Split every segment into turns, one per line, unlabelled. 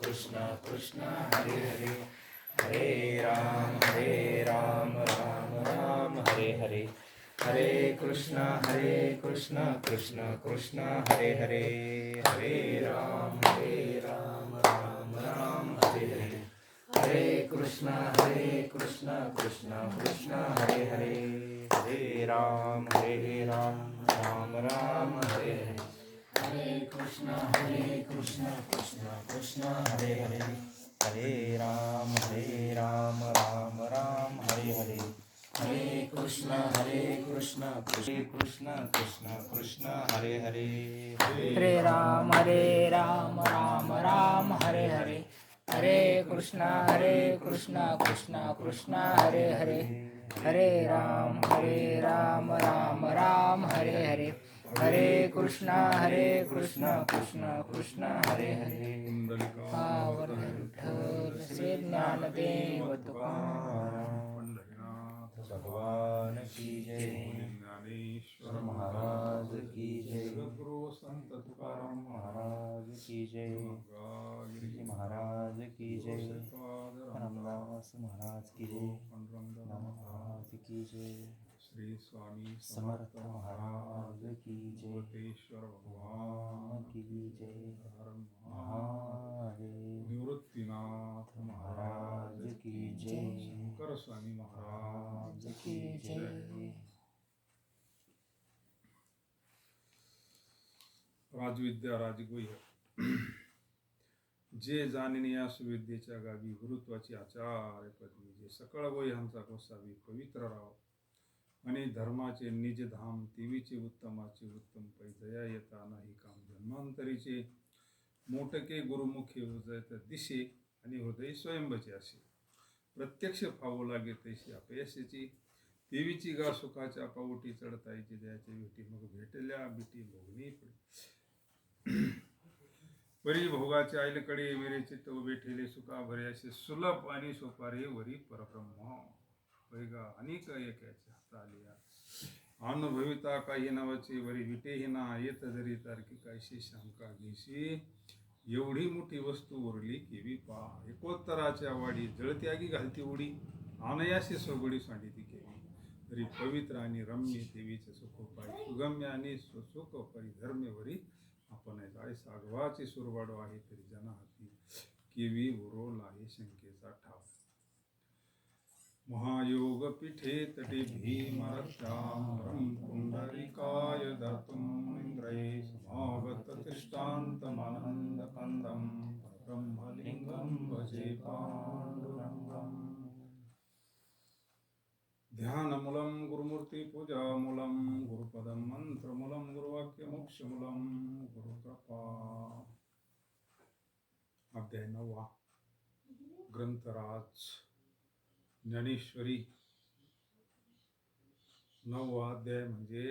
कृष्ण कृष्ण हरे हरे, हरे राम राम राम हरे हरे, हरे कृष्ण कृष्ण कृष्ण हरे हरे, हरे राम राम राम हरे हरे, हरे कृष्ण कृष्ण कृष्ण हरे हरे, हरे राम राम राम हरे हरे, हरे कृष्ण कृष्ण कृष्ण हरे हरे, हरे राम राम राम हरे हरे, हरे कृष्ण कृष्ण कृष्ण कृष्ण हरे हरे,
हरे राम राम राम हरे हरे, हरे कृष्ण कृष्ण कृष्ण हरे हरे, हरे राम राम राम हरे हरे, हरे कृष्ण कृष्ण कृष्ण हरे हरे, पावन विठ्ठल श्री ज्ञानदेव तुकाराम
भगवान की जय,
ज्ञानेश्वर
महाराज की जय,
जगद्गुरु संत तुकाराम
महाराज की जय, जी महाराज की जय, रामदास महाराज की जय, महाराज की जय,
श्री स्वामी
समर्थ महाराज की जय,
भगवतेश्वर
भगवान की जय, महादेव
निवृत्तीनाथ
महाराज की जय,
शंकर स्वामी महाराज
की जय.
राजविद्या राजगुह्य जे जाणिने या सुविद्येच्या गावी गुरुत्वाची आचार्य पदवी, जे सकळ वयांचा गोसावी पवित्र राव आणि धर्माचे निजधाम देवीचे उत्तमाचे उत्तम पै दया येता नाही काम जन्मांतरीचे मोटके गुरुमुखे उजळत दिशे आणि हृदय स्वयंभचे असे प्रत्यक्ष फावू लागे तैशी अपयशाची देवीची गा सुखाच्या पाऊटी चढतायची द्यायची भेटी मग भेटल्या बिटी भोगणी परी भोगाच्या आईलकडे मेरे चित्त उभे ठेले सुखा भरे असे सुलभ आणि सोपारे वरी परब्रह्म पैगा अनेक एकाच्या हातालिया अनुभविता काही नावाची वरी विटेही ना येत जरी तारखी कायशी शंका घेशी एवढी मोठी वस्तू उरली केवी पा एकोत्तराच्या वाडी जळत्यागी घालती उडी आनयाशी सोगडी सांडिती केवी तरी पवित्र आणि रम्य देवीचे सुखोपाय सुगम्य आणि सुख परिधर्मेवरी आपण जाय सागवाची सुरवाडो आहे तरी जना हाती केवी उरोल आहे शंकेचा ठाव महायोग पीठे तटे भीमरथ्यां पुंडरीकाय दत्तम् इंद्रये समागत तिष्ठान्तमानन्दकन्दं ब्रह्मलिङ्गं भजे पाण्डुरङ्गम् ध्यानमूलं गुरुमूर्ति पूजामूलं गुरुपदं मंत्रमूलं गुरुवाक्यमोक्षमूलं गुरुकृपा. अध्याय 9 ग्रंथराज ज्ञानेश्वरी. 9वा अध्याय म्हणजे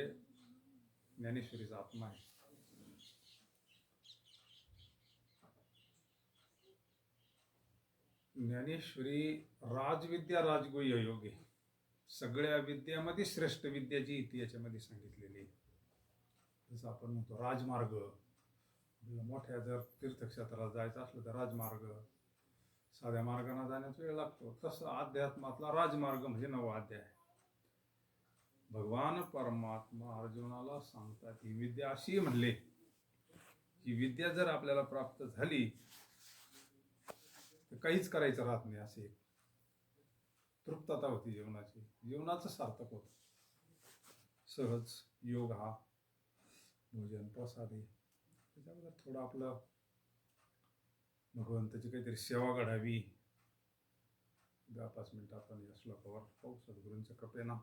ज्ञानेश्वरीचा आत्मा आहे. ज्ञानेश्वरी राजविद्या राजगुह्य योग आहे. सगळ्या विद्यामध्ये श्रेष्ठ विद्या जी ती याच्यामध्ये सांगितलेली आहे. जसं आपण म्हणतो राजमार्ग, मोठ्या जर तीर्थक्षेत्राला जायचं असलं तर राजमार्ग, साध्या मार्गाने जाण्यास वेळ लागतो. तसं अध्यात्मातला राजमार्ग म्हणजे 9वा अध्याय. भगवान परमात्मा अर्जुनाला सांगतात ही विद्या अशी म्हणले, ही विद्या जर आपल्याला प्राप्त झाली तर काहीच करायचं राहत नाही. असे तृप्तता होती जीवनाची, जीवनाचं सार्थक होतं. सहज योग हा भोजन प्रसादी त्याच्याबद्दल थोडं आपलं भगवंताची काहीतरी सेवा घडावी. 10-5 मिनिटं आपण या श्लोकावर पाहू सद्गुरूंच्या कृपेनं.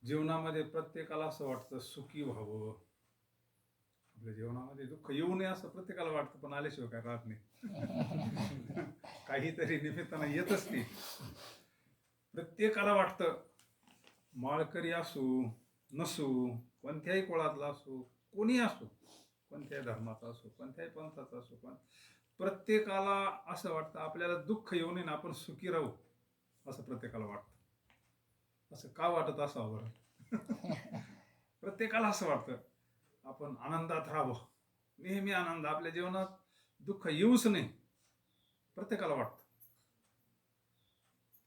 जीवनामध्ये प्रत्येकाला असं वाटतं सुखी व्हावं, आपल्या जीवनामध्ये दुःख येऊ नये असं प्रत्येकाला वाटतं, पण आल्याशिवाय काय राहत नाही. काहीतरी निमित्तानं येतच नाही. प्रत्येकाला वाटतं, माळकरी असू नसू, कोणत्याही कुळातला असू, कोणी असो, कोणत्याही धर्माचा असो, कोणत्याही पंथाचा असो, पण प्रत्येकाला असं वाटतं आपल्याला दुःख येऊ नये ना आपण सुखी राहू असं प्रत्येकाला वाटतं. असं का वाटत असावं बरं? प्रत्येकाला असं वाटतं आपण आनंदात राहावं, नेहमी आनंद. आपल्या जीवनात दुःख येऊच नाही प्रत्येकाला वाटतं.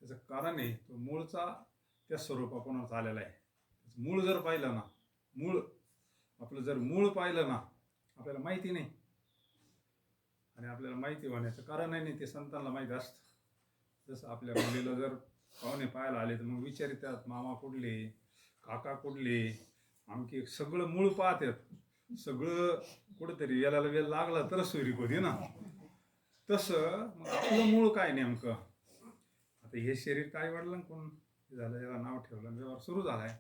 त्याचं कारण आहे तो मूळचा त्या स्वरूपाकडूनच आलेला आहे. मूळ जर पाहिलं ना, मूळ आपलं जर मूळ पाहिलं ना, आपल्याला माहिती नाही. आणि आपल्याला माहिती होण्याचं कारण आहे नाही ते संतांना माहीत असतं. जसं आपल्या मुलीला जर पाहुणे पाहायला आले तर मग विचारितात मामा कुठले, काका कुठले, आमकी सगळं मूळ पाहतात. सगळं कुठंतरी वेळेला वेळ लागला तरच सोयरीक होती ना. तसं मग आपलं मूळ काय नेमकं. आता हे शरीर काय वाढलं कोण झालं, याला नाव ठेवलं, व्यवहार सुरू झालाय.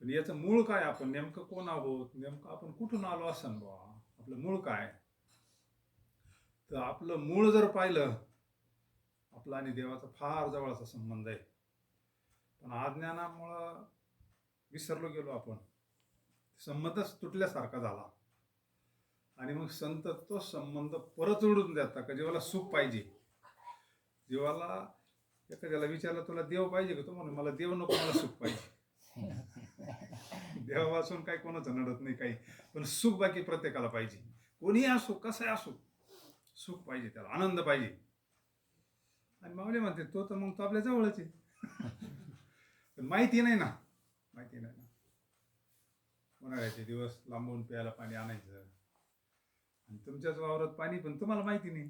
पण याचं मूळ काय, आपण नेमकं कोण आहोत, नेमकं आपण कुठून आलो असं बा, आपलं मूळ काय. तर आपलं मूळ जर पाहिलं, आपला आणि देवाचा फार जवळचा संबंध आहे. पण अज्ञानामुळं विसरलो गेलो आपण, संबंधच तुटल्यासारखा झाला. आणि मग संत तो संबंध परत जोडून देतात का जीवाला सुख पाहिजे. जीवाला एखाद्याला विचारलं तुला देव पाहिजे का, तो म्हणून मला देव नको, मला सुख पाहिजे. देवापासून काही कोणाचं नडत नाही काही, पण सुख बाकी प्रत्येकाला पाहिजे. कोणीही असो, कसंही असो, सुख पाहिजे, त्याला आनंद पाहिजे. आणि माऊली म्हणते तो तर मग तो आपल्या जवळच आहे. पण माहिती नाही ना, माहिती नाही ना. उन्हाळ्याचे दिवस लांबून प्यायला पाणी आणायचं, आणि तुमच्याच वावरात पाणी पण तुम्हाला माहिती नाही.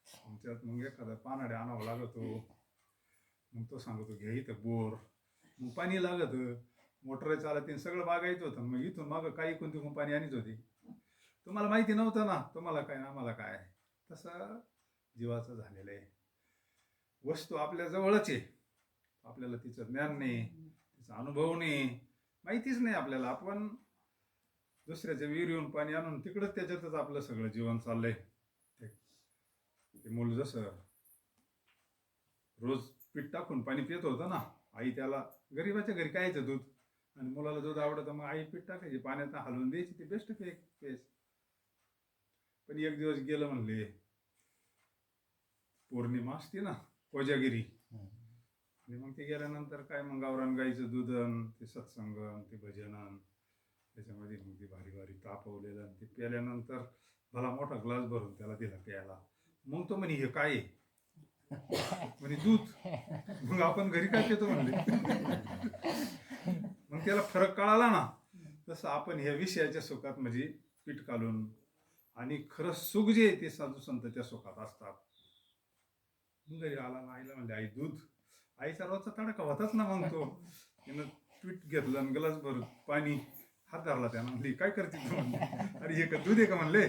तुमच्यात मग एखादा पानाडे आणावं लागतो, मग तो सांगतो घे इथं बोर, मग पाणी लागत, मोटर चालत, सगळं बागायचं होतं. मग इथून मागं काही कोणती मग पाणी आणीच होती. तुम्हाला माहिती नव्हतं ना, तुम्हाला काय आम्हाला काय. तसं जीवाचं झालेलं आहे. वस्तू आपल्या जवळच आहे, आपल्याला तिचं ज्ञान नाही, तिचा अनुभव नाही, माहितीच नाही आपल्याला. आपण दुसऱ्याच्या विहिरीहून पाणी आणून तिकडंच त्याच्यातच आपलं सगळं जीवन चाललंय. ते मूल जसं रोज पीठ टाकून पाणी पित होतं ना, आई त्याला गरीबाच्या घरी कायचं दूध, आणि मुलाला दूध आवडतं मग आई पीठ टाकायची पाण्यात हलवून द्यायची, ते बेस्ट पेस. पण एक दिवस गेलं म्हणले, पौर्णिमा असते ना कोजागिरी, आणि मग ते गेल्यानंतर काय मग गावरान गाईचं दूधन, ते सत्संगन, ते भजनन, त्याच्यामध्ये मग ते भारी भारी तापवलेलं, ते प्याल्यानंतर भला मोठा ग्लास भरून त्याला दिला प्यायला. मग तो म्हणे हे काय म्हणे दूध. मग आपण घरी काय पितो म्हणले. मग त्याला फरक कळाला ना. तसं आपण ह्या विषयाच्या सुखात म्हणजे पीठ घालून, आणि खरं सुख जे आहे ते साधू संत त्या सुखात असतात. मग घरी आला ना, आईला म्हणले आई दूध. आईचा रोजचा तडका होताच ना. मग तो त्यानं पीठ घेतलं आणि ग्लास भरून पाणी हात धरला त्यानं. म्हणली काय करते तू म्हणले. अरे हे का दूध आहे का म्हणले.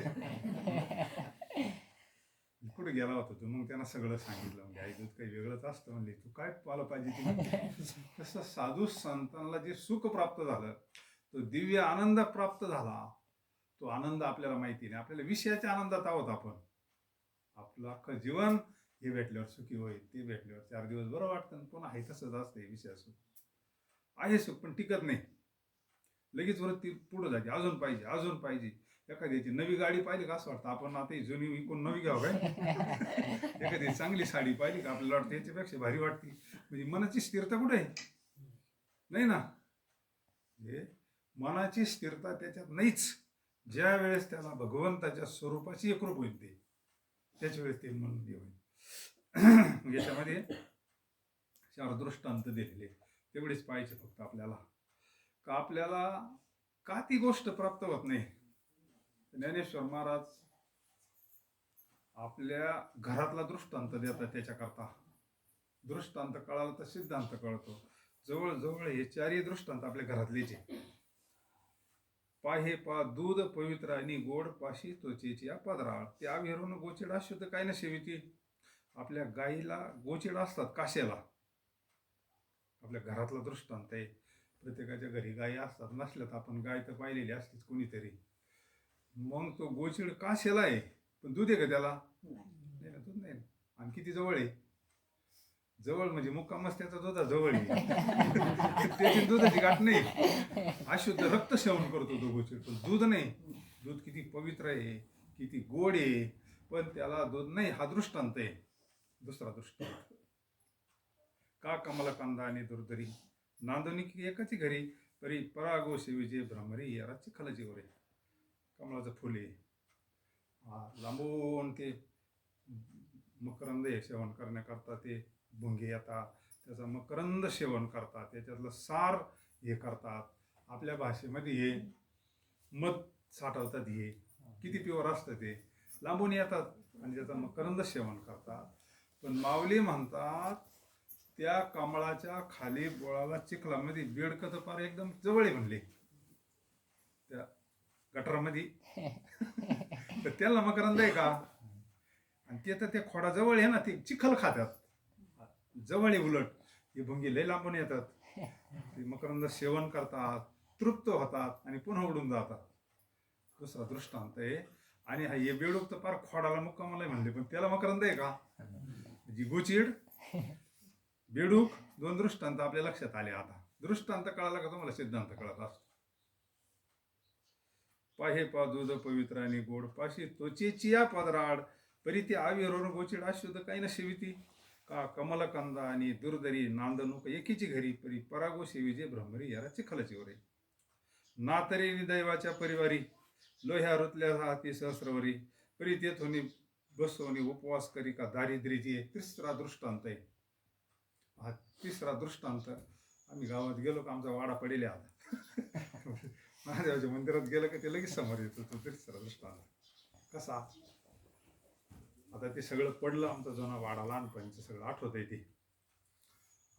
कुठे गेला होता तू. मग त्यांना सगळं सांगितलं. म्हणजे आई दूध काही वेगळंच असतं म्हणले. तू काय पाला पाहिजे. तसं साधू संतांना जे सुख प्राप्त झालं, तो दिव्य आनंद प्राप्त झाला, तो आनंद आपल्याला माहिती नाही. आपल्याला विषयाच्या आनंदात आहोत आपण. आपलं अख्खं जीवन हे भेटल्यावर सुखी होईल, ते भेटल्यावर 4 दिवस बरं वाटतं. पुन्हा आहे तसंच असतं विषय. सुख आहे, सुख पण टिकत नाही. लगेच वरती पुढं जाते, अजून पाहिजे, अजून पाहिजे. एखाद्याची नवी गाडी पाहिली का असं वाटतं आपण आता जुनी विकून नवी घ्यावं काय. एखादी चांगली साडी पाहिली का आपल्याला वाटतं याच्यापेक्षा भारी वाटते. म्हणजे मनाची स्थिरता कुठे आहे, नाही ना. म्हणजे मनाची स्थिरता त्याच्यात नाहीच. ज्या वेळेस त्याला भगवंताच्या स्वरूपाची एकरूप होईल ते, त्याच वेळेस ते मन होईल. याच्यामध्ये 4 दृष्टांत दिलेले, तेवढेच पाहिजे फक्त आपल्याला. का आपल्याला का ती गोष्ट प्राप्त होत नाही. ज्ञानेश्वर महाराज आपल्या घरातला दृष्टांत देतात त्याच्याकरता. दृष्टांत कळाला तर सिद्धांत कळतो. जवळजवळ हे 4ही दृष्टांत आपल्या घरातलेच आहे. पाहे पा दूध पवित्र आणि गोड, पाशी त्वचेची पदराळ, त्या विरून गोचिड अशुद्ध काय नसेवी. ती आपल्या गाईला गोचिड असतात काश्याला. आपल्या घरातला दृष्टांत आहे. प्रत्येकाच्या घरी गायी असतात, नसल्यात आपण गाय तर पाहिलेली असतेच कोणीतरी. मग तो गोचिड काश्याला आहे, पण दूध आहे का त्याला, नाही ना, दूध नाही. आणि किती जवळ आहे, जवळ म्हणजे मुक्कामच त्याचा दुधा जवळ आहे. त्याची दुधाची गाठ नाही. अशुद्ध रक्त सेवन करतो तो गोचिड, पण दूध नाही. दूध किती पवित्र आहे, किती गोड आहे, पण त्याला दूध नाही. हा दृष्टांत आहे. दुसरा दृष्टांत, का कमला कांदा आणि दुर्धरी नांदोनी एकाची घरी परी परागो सेवीचे भ्रमरी, या चिखलाची वरे. कमळाचं फुल आहे लांबून ते मकरंद हे सेवन करण्याकरता ते भुंगे येतात, त्याचं मकरंद सेवन करतात, त्याच्यातलं सार हे करतात. आपल्या भाषेमध्ये हे मध साठवतात, हे किती प्युअर असतं ते, लांबून येतात आणि त्याचं मकरंद सेवन करतात. पण माऊली म्हणतात त्या कमळाच्या खाली बोळाला चिखलामध्ये बेडकं तर पार एकदम जवळ आहे म्हणले त्या गटारामध्ये. तर त्याला मकरंद आहे का? आणि ते तर त्या खोडाजवळ आहे ना, ते चिखल खातात जवळ आहे. उलट हे भुंगी लय लांबून येतात, ते मकरंद सेवन करतात, तृप्त होतात आणि पुन्हा उडून जातात. दुसरा दृष्टांत आहे. आणि हे बेडूक तर फार खोडाला मुक्कामाला म्हणले, पण त्याला मकरंद आहे का? जी गोचिड बेडूक, दोन दृष्टांत आपल्या लक्षात आले. आता दृष्टांत कळाला का तुम्हाला सिद्धांत कळत असतो. पाहे पा दूध पवित्र आणि गोड, पाशी त्वचेची या पदराड, परी ती आविरोर गोचिड अशुद्ध काही न सेविती का कमलकंदा आणि दुर्दरी नांदणूक एकीची घरी, परी परागो सेविजे भ्रमरी यारा चिखलाची वरे. ना तरी दैवाच्या परिवारी, लोह्या रुतल्या हाती सहस्रवरी, परी तेथोनी बसवणी उपवास करी का दारिद्र्याची. तिसरा दृष्टांत आहे हा. तिसरा दृष्टांत, आम्ही गावात गेलो का आमचा वाडा पडेल आता महादेवाच्या मंदिरात गेलं का ते लगेच समोर येतो तो तिसरा दृष्टांत. कसा? आता ते सगळं पडलं, आमचा जुना वाडा लहानपणीचं सगळं आठवत आहे ते.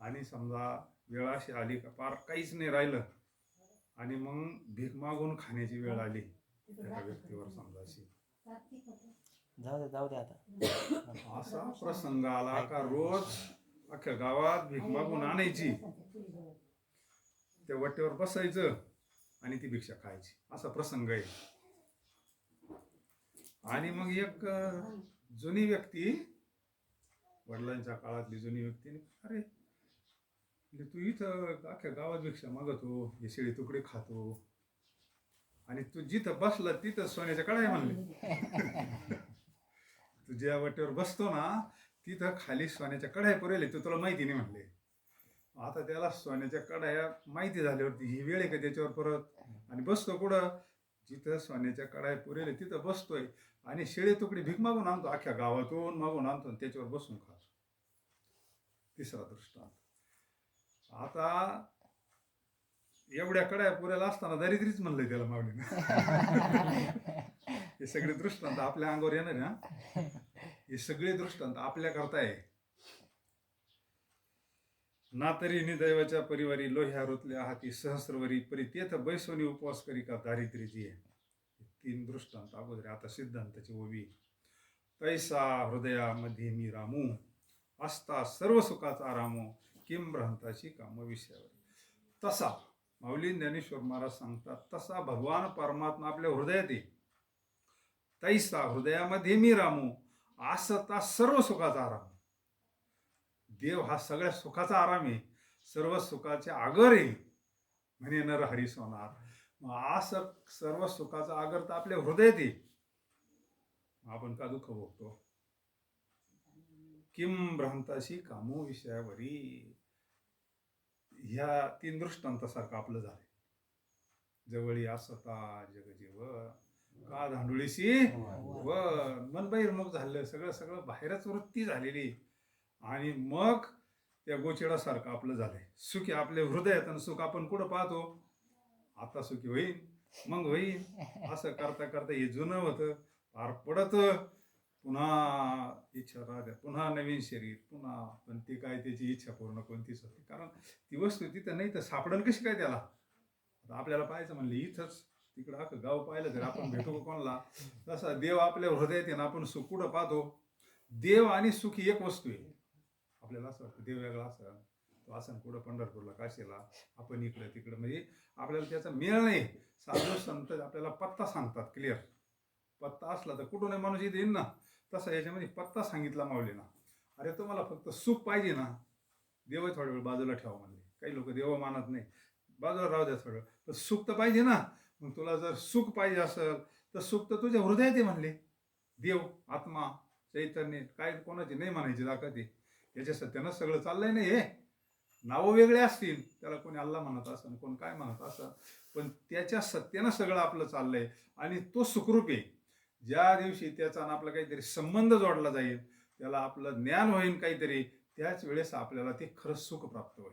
आणि समजा वेळ अशी आली का पार काहीच नाही राहिलं, आणि मग भीक मागून खाण्याची वेळ आली एका व्यक्तीवर. समजा अशी
जाऊ दे आता.
असा प्रसंग आला का रोज अख्ख्या गावात भीक मागून आणायची, त्या वाटेवर बसायचं आणि ती भिक्षा खायची. असा प्रसंग आहे. आणि मग एक जुनी व्यक्ती, वडिलांच्या काळातली जुनी व्यक्ती, अरे तू इथं अख्ख्या गावात भिक्षा मागतो, हे शेळी तुकडे खातो, आणि तू जिथं बसला तिथं सोन्याच्या कढाई म्हणले. तू ज्या वाटेवर बसतो ना तिथं खाली सोन्याच्या कढाया पुरेल, तू तुला माहिती नाही म्हणले. आता त्याला सोन्याच्या कढाया माहिती झाल्यावरती ही वेळ आहे का त्याच्यावर परत, आणि बसतो कुठं जिथं सोन्याच्या कढाया पुरेल तिथं बसतोय, आणि शेळी तुकडे भीक मागून आणतो, अख्ख्या गावातून मागून आणतो, त्याच्यावर बसून खातो. तिसरा दृष्टांत. आता एवढ्या कढाया पुरेला असताना दारिद्र्यच म्हणलंय त्याला माऊलीनं. हे सगळे दृष्टांत आपल्या अंगावर येणार ना, हे सगळे दृष्टांत आपल्या करता आहे. ना तरी निदैवाच्या परिवारी, लोह्या रुतल्या हाती सहस्रवरी, परी तेथ बैसोनी उपवास करी का दारिद्र्याची आहे. तीन दृष्टांत अगोदर. आता सिद्धांताची ओवी. तैसा हृदयामध्ये मी रामू, असता सर्व सुखाचा रामू, किम भ्रांताची काम विषयावर. तसा माऊली ज्ञानेश्वर महाराज सांगतात, तसा भगवान परमात्मा आपल्या हृदयात आहे. तैसा हृदयामध्ये मी रामू, असता सर्व सुखाचा आराम. देव हा सगळ्या सुखाचा आराम आहे, सर्व सुखाचे आगर आहे म्हणे नर हरी सोनार. असं सर्व सुखाचा आगर तर आपल्या हृदयात आहे. आपण का दुःख भोगतो? किम भ्रांताशी कामो विषयावरी. ह्या तीन दृष्टांतासारखं आपलं झालं. जवळी असता जगजीव, का धांडुळीशी व मन बहिर्मुख झालं, सगळं सगळं बाहेरच वृत्ती झालेली. आणि मग त्या गोचिडासारखं आपलं झालंय. सुखी आपल्या हृदयात, आणि सुख आपण कुठं पाहतो? आता सुखी होईन मग होईन, असं करता करता हे जुनं होतं, पार पडत, पुन्हा इच्छा राहत्या, पुन्हा नवीन शरीर, पुन्हा. पण ती काय त्याची इच्छा पूर्ण कोणतीच होती, कारण ती वस्तू तिथं नाही तर सापडण कशी काय त्याला? आता आपल्याला पाहायचं म्हणलं इथंच, तिकडं अख्खं गाव पाहिलं तर आपण भेटू कोणाला? तसा देव आपल्या हृदयात आहे ना, आपण सुख कुठं पाहतो? देव आणि सुख ही एक वस्तू आहे. आपल्याला असं वाटतं देव वेगळा असेल, तो असं कुठं पंढरपूरला, काशीला, आपण इकडं तिकडं, म्हणजे आपल्याला त्याचा मेळ नाही. साधू संत आपल्याला पत्ता सांगतात क्लिअर. पत्ता असला तर कुठूनही माणूस इथे येईल ना, तसा याच्यामध्ये पत्ता सांगितला माऊलीना. अरे तुम्हाला फक्त सुख पाहिजे ना, देव थोडा वेळ बाजूला ठेवा म्हणले. काही लोक देव मानत नाही, बाजूला राहू द्या थोडं, पण सुख तर पाहिजे ना. मग तुला जर सुख पाहिजे असेल तर सुख तर तुझ्या हृदयात आहे म्हणले. देव, आत्मा, चैतन्य, काय कोणाची नाही म्हणायची ताकद आहे. याच्या सत्यानं सगळं चाललंय नाही. हे नावं वेगळे असतील, त्याला कोणी अल्ला म्हणत असेल, कोण काय म्हणत असेल, पण त्याच्या सत्यानं सगळं आपलं चाललंय. आणि तो सुखरूप आहे. ज्या दिवशी त्याचा आणि आपला काहीतरी संबंध जोडला जाईल, त्याला आपलं ज्ञान होईल काहीतरी, त्याच वेळेस आपल्याला ते खरंच सुख प्राप्त होईल.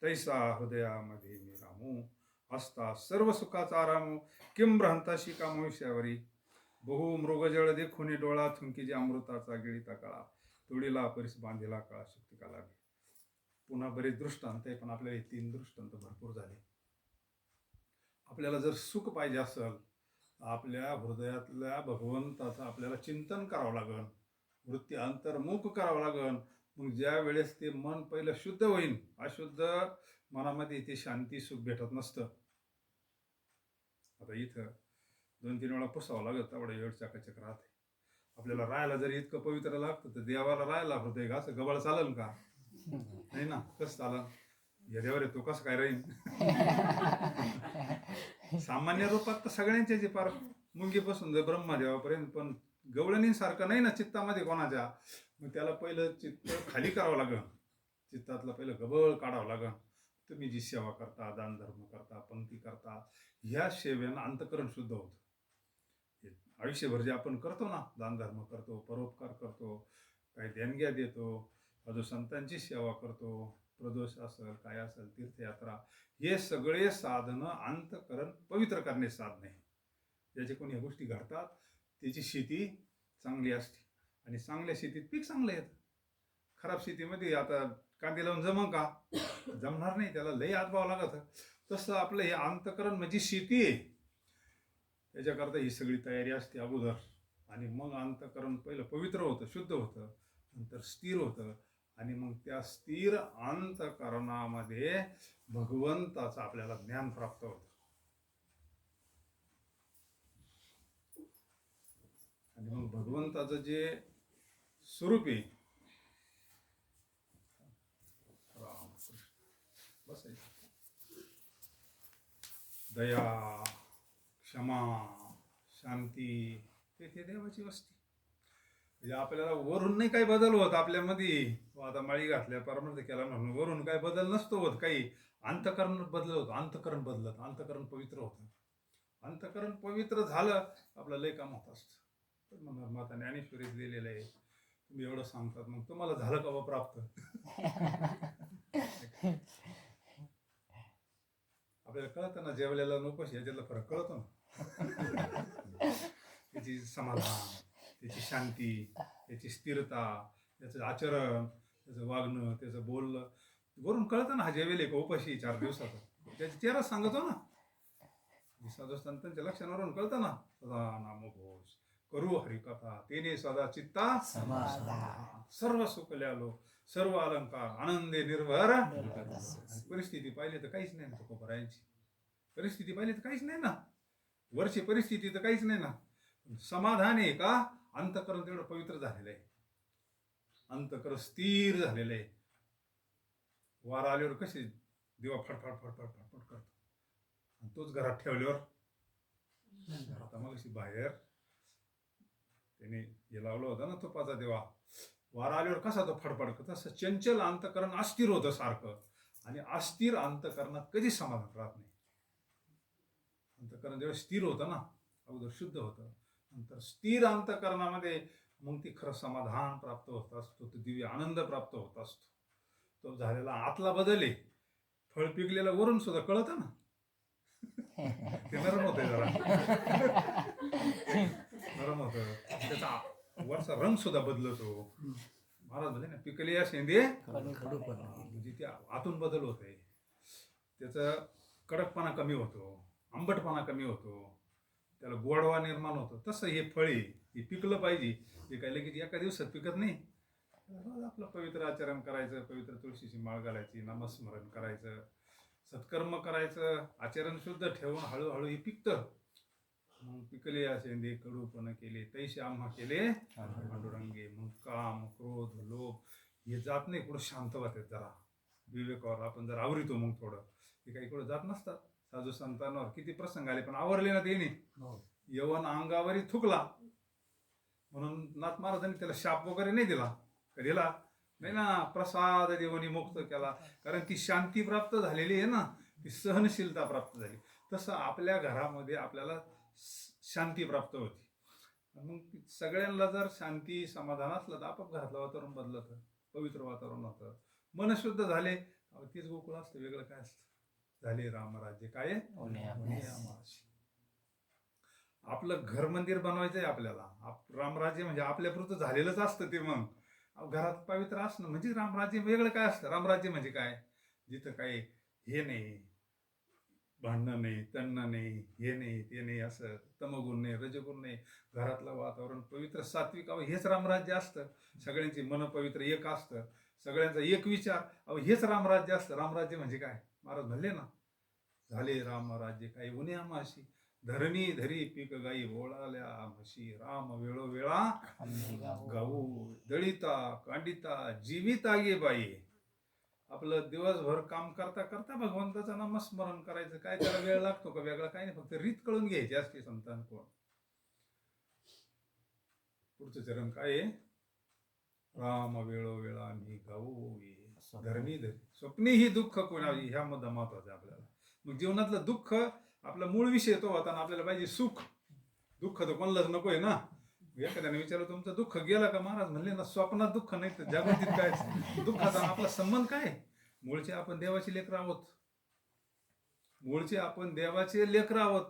तैसा हृदयामध्ये मी रामू, असता सर्व सुखाचा आरामू, किम भ्रांताशी कामविषयावरी, बहु मृगजळ देखुनी डोळा, थुंकी जे अमृताचा गिळीता काळा, तुडीला परिस बांधिला काळा शक्ती का लागे. पुन्हा बरेच दृष्टांत आहे, पण आपल्याला हे 3 दृष्टांत भरपूर झाले. आपल्याला जर सुख पाहिजे असेल, आपल्या हृदयातल्या भगवंताचं आपल्याला चिंतन करावं लागेल, वृत्ती अंतर्मुख करावं लागेल. मग ज्या वेळेस ते मन पहिलं शुद्ध होईल, अशुद्ध मनामध्ये ते शांती सुख भेटत नसतं. आता इथं 2-3 वेळा पुसावं लागत, तेवढं वेळ चकाचक राहते. आपल्याला राहायला जर इतकं पवित्र लागतं, तर देवाला राहायला हृदय असं गबाळ चालेल का? नाही ना. कसं चालेल? या देवारे तो कसं काय राहील? सामान्य रूपात तर सगळ्यांचे जे पार मुंगीपासून जर ब्रह्मदेवापर्यंत, पण गवळणीसारखं नाही ना चित्तामध्ये कोणाच्या. मग त्याला पहिलं चित्त खाली करावं लागेल, चित्तातलं पहिलं गबळ काढावं लागेल. तुम्ही जी सेवा करता, दान धर्म करता, पंक्ती करता, ह्या सेवेनं अंतकरण शुद्ध होतं. आयुष्यभर जे आपण करतो ना, दान धर्म करतो, परोपकार करतो, काही देणग्या देतो, अजून संतांची सेवा करतो, प्रदोष असेल, काय असेल, तीर्थयात्रा, हे सगळे साधनं अंतकरण पवित्र करणे साधने. ज्याचे कोणी ह्या गोष्टी घडतात, त्याची शेती चांगली असते आणि चांगल्या शेतीत पीक चांगलं येतं. खराब शेतीमध्ये आता कांदे लावून जमन का? जमणार नाही, त्याला लई हातभाव लागत. तसं आपलं हे अंतकरण म्हणजे शेती आहे. त्याच्याकरता ही सगळी तयारी असते अगोदर, आणि मग अंतकरण पहिलं पवित्र होतं, शुद्ध होतं, नंतर स्थिर होतं, आणि मग त्या स्थिर अंतकरणामध्ये भगवंताचं आपल्याला ज्ञान प्राप्त होतं. आणि मग भगवंताचं जे स्वरूप आहे, रामकृष्ण बसायचं, दया, क्षमा, शांती, ते देवाची वस्ती. म्हणजे आपल्याला वरून नाही काही बदल होत आपल्यामध्ये. आता माळी घातल्या, परमार्थ केला म्हणून वरून काय बदल नसतो होत काही. अंतकरण बदल होतं, अंतकरण बदलत, अंतकरण पवित्र होतं. अंतकरण पवित्र झालं, आपलं लय काम होत असतं. तर म्हणणार माता ज्ञानेश्वरीत लिहिलेलं आहे, तुम्ही एवढं सांगतात, मग तुम्हाला झालं का बा प्राप्त? आपल्याला कळतं ना, जेवलेला नकोशी याच्यातला फरक कळतो ना. त्याची समाधान, त्याची शांती, त्याची स्थिरता, त्याचं आचरण, त्याचं वागणं, त्याचं बोलणं वरून कळतं ना. हा जेवेल का उपाशी 4 दिवसाचा, त्याची चेहरा सांगतो ना. साधू संतांच्या लक्षणावरून कळतं ना. सदा नामघोष करू हरिकथा, तेने सदा चित्ता समाधान, सर्व सुखले आलो, सर्व अलंकार आनंदे निर्भर. परिस्थिती पाहिली तर काहीच नाही ना तुकोबरायांची. परिस्थिती पाहिली तर काहीच नाही ना, वरची परिस्थिती तर काहीच नाही ना. समाधान आहे का? अंतकरण तेवढं पवित्र झालेलं आहे, अंतकरण स्थिर झालेलं आहे. वारा आल्यावर कसे दिवा फडफड फडफड फडफड करतो, आणि तोच घरात ठेवल्यावर, आता मग बाहेर त्याने हे लावलं होतं ना तुपाचा दिवा, वारा आल्यावर कसा तो फडफड करतो, तसं चंचल अंतकरण अस्थिर होतं सारखं. आणि अस्थिर अंतकरणात कधी समाधान राहत नाही. अंतकरण जेव्हा स्थिर होतं ना, अगोदर शुद्ध होतं, नंतर स्थिर अंतकरणामध्ये मग ती खरं समाधान प्राप्त होत असतो, तो दिव्य आनंद प्राप्त होत असतो. तो झालेला आतला बदल आहे. फळ पिकलेलं वरून सुद्धा कळतं ना, ते नरम होतंय जरा, नरम होतं, त्याचा वरचा रंग सुद्धा बदलतो. महाराज म्हणजे ना, पिकले या शेंदे म्हणजे ते आतून बदल होते, त्याचं कडकपणा कमी होतो, आंबटपणा कमी होतो, त्याला गोडवा निर्माण होतो. तसं हे फळे हे पिकलं पाहिजे. हे काय लगेच एका दिवसात पिकत नाही. रोज आपलं पवित्र आचरण करायचं, पवित्र तुळशीची माळ घालायची, नामस्मरण करायचं, सत्कर्म करायचं, आचरण शुद्ध ठेवून हळूहळू हे पिकतं. मग पिकले असे दे कडूपण केले, तैसे आम्हा केले पांडुरंगे. मग काम, क्रोध, लोभ हे जात नाही, कुठं शांत वाटत. जरा विवेकावर आपण जर आवरितो, मग थोडं हे काही कुठं जात नसतात. साधू संतांवर किती प्रसंग आले, पण आवरले ना ते नाही. यवन अंगावरी थुकला म्हणून नाथ महाराजांनी त्याला शाप वगैरे नाही दिला, दिला नाही ना. प्रसाद देवनी मुक्त केला, कारण ती शांती प्राप्त झालेली आहे ना, ती सहनशीलता प्राप्त झाली. तसं आपल्या घरामध्ये आपल्याला शांती प्राप्त होती. मग सगळ्यांना जर शांती समाधान असलं तर आपोआप घरातलं वातावरण बदलतं, पवित्र वातावरण होतं, मन शुद्ध झाले. तीच गोकुळ असतं, वेगळं काय असतं. झाले रामराज्य काय आमाशी. आपलं घर मंदिर बनवायचंय आपल्याला. रामराज्य म्हणजे आपल्यापुरतं झालेलंच असतं ते. मग घरात पवित्र असणं म्हणजे रामराज्य. वेगळं काय असतं? रामराज्य म्हणजे काय? जिथं काही हे नाही, भांडणं नाही, तणणं नाही, हे नाही ते नाही, असं तमगुण नाही, रजगुण नाही, घरातलं वातावरण पवित्र सात्विक. हेच रामराज्य असतं. सगळ्यांची मन पवित्र एक असतं, सगळ्यांचा एक विचार. हेच रामराज्य असतं. रामराज्य म्हणजे काय? महाराज म्हणले ना, झाले रामराज्य काय उन्हे आमाशी. धरणी धरी पीक गाई बोळाल्या म्हशी. राम वेळोवेळा गाऊ. दळिता कांडिता जीविता गे बाई. आपलं दिवसभर काम करता करता भगवंताचं नामस्मरण करायचं. काय त्याला वेळ लागतो का? वेगळा काय नाही, फक्त रीत कळून घ्यायची असते संतान कोण. पुढचं चरण काय आहे? राम वेळोवेळा मी गाऊ ये. धरणी धरी स्वप्नी ही दुःख कोणावी. ह्या मुद्दा महत्वाचा आहे आपल्याला. मग जीवनातलं दुःख आपला मूळ विषय तो होता ना. आपल्याला पाहिजे सुख. दुःख तर कोणालाच नको आहे ना. एखाद्याने विचारलं तुमचं दुःख गेलं का? महाराज म्हणले ना, स्वप्नात दुःख नाही तर जागृतीत काय. दुःखाचा आपला संबंध काय? मूळचे आपण देवाचे लेकरं आहोत. मूळचे आपण देवाचे लेकरं आहोत.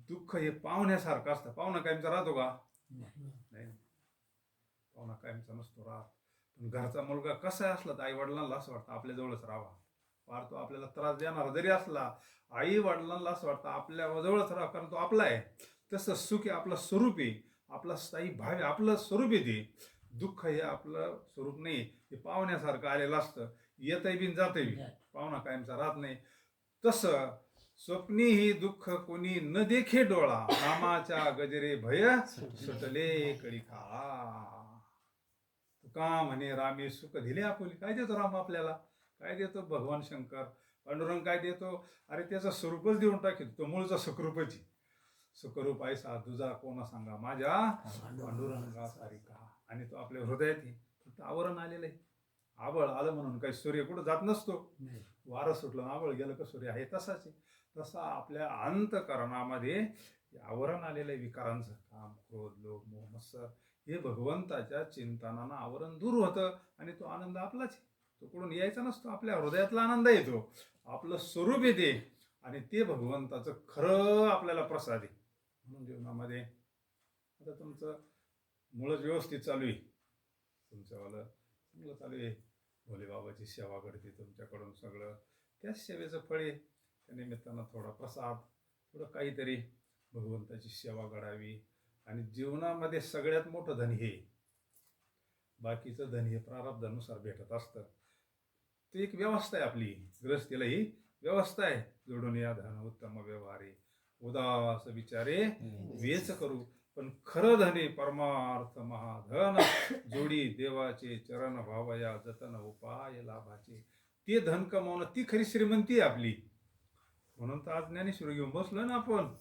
दुःख हे पाहुण्यासारखं असतं. पाहुणा कायमचा राहतो का? नाही. पाहुणा कायमचा नसतो राहत. पण घरचा मुलगा कसा असला तर आई वडिलांना असं वाटतं आपल्या जवळच राहावा. फार तो आपल्याला त्रास देणारा जरी असला, आई वडिलांना असं वाटतं आपल्या जवळच राहावं, कारण तो आपला आहे. तसं सुख हे आपलं स्वरूप आहे, आपला स्थायी भाव आहे, आपलं स्वरूप आहे ते. दुःख हे आपलं स्वरूप नाही, ते पाहुण्यासारखं आलेलं असतं. येतही बिन जातही बी. पाहुणा कायमचा राहत नाही. तसं स्वप्नी ही दुःख कोणी न देखे डोळा. रामाच्या गजरे भय सुटले कळी खा. तुका म्हणे रामे सुख दिले आपुले. काय देतो राम आपल्याला? काय देतो भगवान शंकर? पांडुरंग काय देतो? अरे त्याचं स्वरूपच देऊन टाकेल. तो मूळचा सुखरूपच. सुखरूप ऐसा तुझा कोण सांगा माझ्या पांडुरंगा सारिका. आणि तो आपल्या हृदयात फक्त आवरण आलेलं आहे. आबळ आलं म्हणून काही सूर्य कुठं जात नसतो. वारं सुटलं आबळ गेलं का सूर्य आहे तसाच आहे. तसा आपल्या अंतःकरणामध्ये आवरण आलेलं आहे विकारांचं. काम क्रोध लोभ मोह मत्सर हे भगवंताच्या चिंतनानं आवरण दूर होतं आणि तो आनंद आपलाच आहे. तो कुठून यायचा नसतो. आपल्या हृदयातला आनंद येतो. आपलं स्वरूप येते आणि ते भगवंताचं खरं आपल्याला प्रसाद आहे. म्हणून जीवनामध्ये आता तुमचं मुळच व्यवस्थित चालू आहे. तुमच्यावालं चांगलं चालू आहे. भोलेबाबाची सेवा करते तुमच्याकडून सगळं. त्याच सेवेचं फळ आहे. त्या निमित्तानं थोडा प्रसाद, थोडं काहीतरी भगवंताची सेवा करावी. आणि जीवनामध्ये सगळ्यात मोठं धन हे. बाकीचं धन हे प्रारब्धानुसार भेटत असतं. ती एक व्यवस्था आहे आपली. गृहस्थीला ही व्यवस्था आहे. जोडून या धन उत्तम व्यवहारे. उदास विचारे वेच करू. पण खरं धने परमार्थ महाधन. जोडी देवाचे चरण भावया जतन उपाय लाभाचे. ते धन कमावणं ती खरी श्रीमंती आहे आपली. म्हणून तर आज ज्ञानेश्वर घेऊन बसलो ना आपण.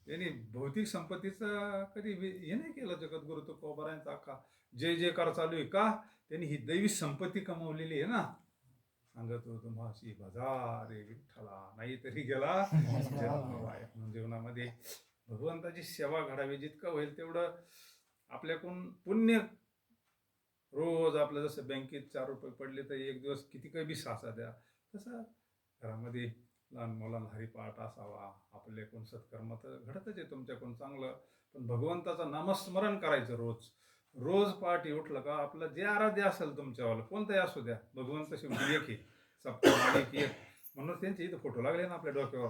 त्यांनी भौतिक संपत्तीचा कधी हे नाही केलं. जगद्गुरु तुकोबारायांचा अख्खा जय जयकार चालू आहे का? त्यांनी ही दैवी संपत्ती कमावलेली आहे ना. सांगतो तुम्हाशी भजा रे विठ्ठला, नाही तरी गेला जन्मवाया. म्हणून जीवनामध्ये भगवंताची सेवा घडावी. जितकं होईल तेवढं आपल्याकडून पुण्य. रोज आपलं जसं बँकेत 4 रुपये पडले तर एक दिवस किती काही बी साचा द्या. तसं घरामध्ये लहान मुलांना हरिपाठ असावा. आपल्याकडून सत्कर्म तर घडतच आहे तुमच्याकडून चांगलं. पण भगवंताचं नामस्मरण करायचं रोज. रोज पहाटे उठलं का आपलं जे आराध्य असेल तुमच्यावाला कोणतंही असू द्या, भगवंत शेवटी एक आहे. सप्ता मालिक एक. म्हणून त्यांचे इथं फोटो लागले ना आपल्या डोक्यावर.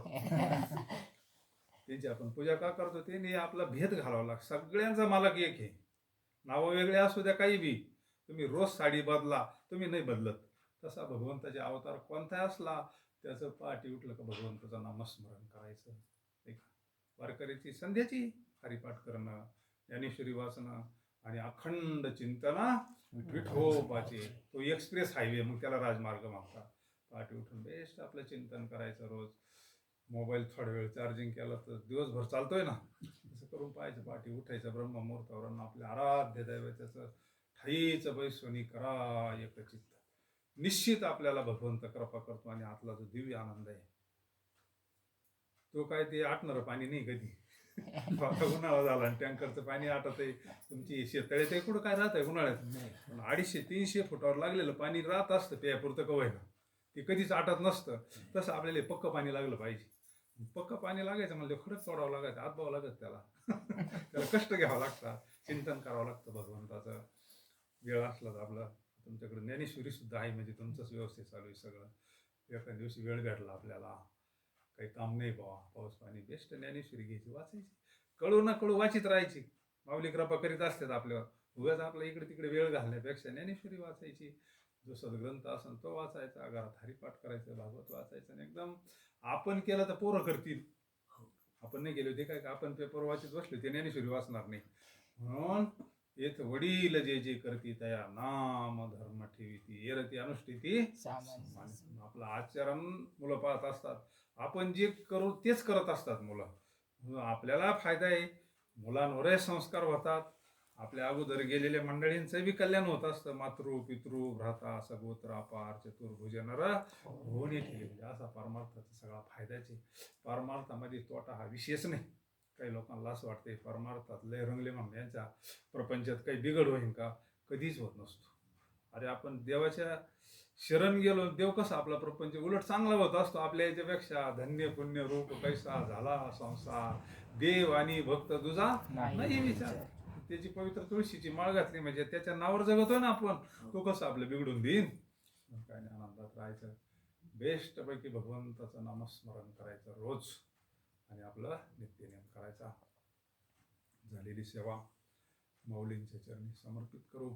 त्यांची आपण पूजा का करतो? त्यांनी आपला भेद घालावा लागतो. सगळ्यांचा मालक एक आहे. नावं वेगळे असू द्या काही बी. तुम्ही रोज साडी बदला, तुम्ही नाही बदलत. तसा भगवंताचे अवतार कोणता असला त्याचं पहाटे उठलं का भगवंताचं नामस्मरण करायचं. एक वारकऱ्याची संध्याची हरिपाठ करणं, ज्ञानेश्वरी वाचणं आणि अखंड चिंतना विठोबाचे. तो एक्सप्रेस हायवे, मग त्याला राजमार्ग म्हणतात. पहाटे उठून बेस्ट आपलं चिंतन करायचं रोज. मोबाईल थोडा वेळ चार्जिंग केला तर दिवसभर चालतोय ना. असं करून पाहायचं. पहाटे उठायचं ब्रह्ममुहूर्तावरून आपल्या आराध्य दैवताचं ठाईचं बैसोनी करा एकचित्त. निश्चित आपल्याला भगवंत कृपा करतो. आणि आतला जो दिव्य आनंद आहे तो काय ते आटणारं पाणी नाही कधी. आता उन्हाळा झाला आणि टँकरचं पाणी आटत आहे. तुमची शेततळे कुठं काय राहत आहे उन्हाळ्यात, पण 250-300 फुटावर लागलेलं पाणी राहत असतं प्यापुरतं कवायला, ते कधीच आटत नसतं. तसं आपल्याला हे पक्क पाणी लागलं पाहिजे. पक्क पाणी लागायचं म्हणजे खरंच तोडावं लागायचं, आतबावं लागत त्याला. त्याला कष्ट घ्यावं लागतात, चिंतन करावं लागतं भगवंताचं. वेळ असला तर आपला तुमच्याकडे ज्ञानेश्वरी सुद्धा आहे, म्हणजे तुमचंच व्यवस्थित चालू आहे सगळं. एका दिवशी वेळ भेटला आपल्याला, काही काम नाही बाबा, पाऊस पाणी, बेस्ट ज्ञानेश्वरी घ्यायची, वाचायची, कळू ना कळू वाचित राहायची. माऊली कृपा करीत असतात आपल्यावर. उगाच आपला इकडे तिकडे वेळ घालण्यापेक्षा ज्ञानेश्वरी वाचायची. जो सद्ग्रंथ असेल तो वाचायचा, घरात हरिपाठ करायचं, भागवत वाचायचं. आणि एकदम आपण केलं तर पोरं करतील, आपण नाही केलं ते काय, आपण पेपर वाचत बसले ते ज्ञानेश्वरी वाचणार नाही. म्हणून येथ वडील जे जे करती तया नाम धर्म ठेवीती येरती अनुष्ठिती
सामान्य.
आपलं आचरण मुलं पाहत असतात. आपण जे करू तेच करत असतात मुलं. आपल्याला फायदा आहे, मुलांवरही संस्कार होतात, आपल्या अगोदर गेलेल्या मंडळींचं बी कल्याण होत असतं. मातृ पितृ भ्राता सगोत्र अपार चतुर्भुज नर होणे ठेवी, म्हणजे असा परमार्थाचा सगळा फायद्याचे. परमार्थामध्ये तोटा हा विषयच नाही. काही लोकांना असं वाटते परमार्थात लय रंगले म्हणून यांच्या प्रपंचात काही बिघड होईल का, कधीच होत नसतो. अरे आपण देवाच्या शरण गेलो, देव कसा आपला प्रपंच उलट चांगला होत असतो आपल्या याच्यापेक्षा. धन्य पुण्य रूप कैसा झाला संसार, देव आणि भक्त तुझा नाही विचार. त्याची पवित्र तुळशीची माळ घातली म्हणजे त्याच्या नावावर जगतोय ना आपण, तो कसं आपलं बिघडून देईन. काय नाही, आनंदात राहायचं, बेस्ट पैकी भगवंताचं नामस्मरण करायचं रोज, आणि आपलं नित्यनेम करायचा. झालेली सेवा माऊलींच्या चरणी समर्पित करू.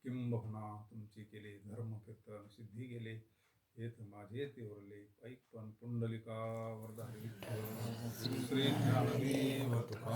किंबहुना तुमची केले धर्म कीर्तन सिद्धी गेले, हेत माझे ते उरले ऐक पण पुंडलिका वरदारी श्री ज्ञानदेव तुका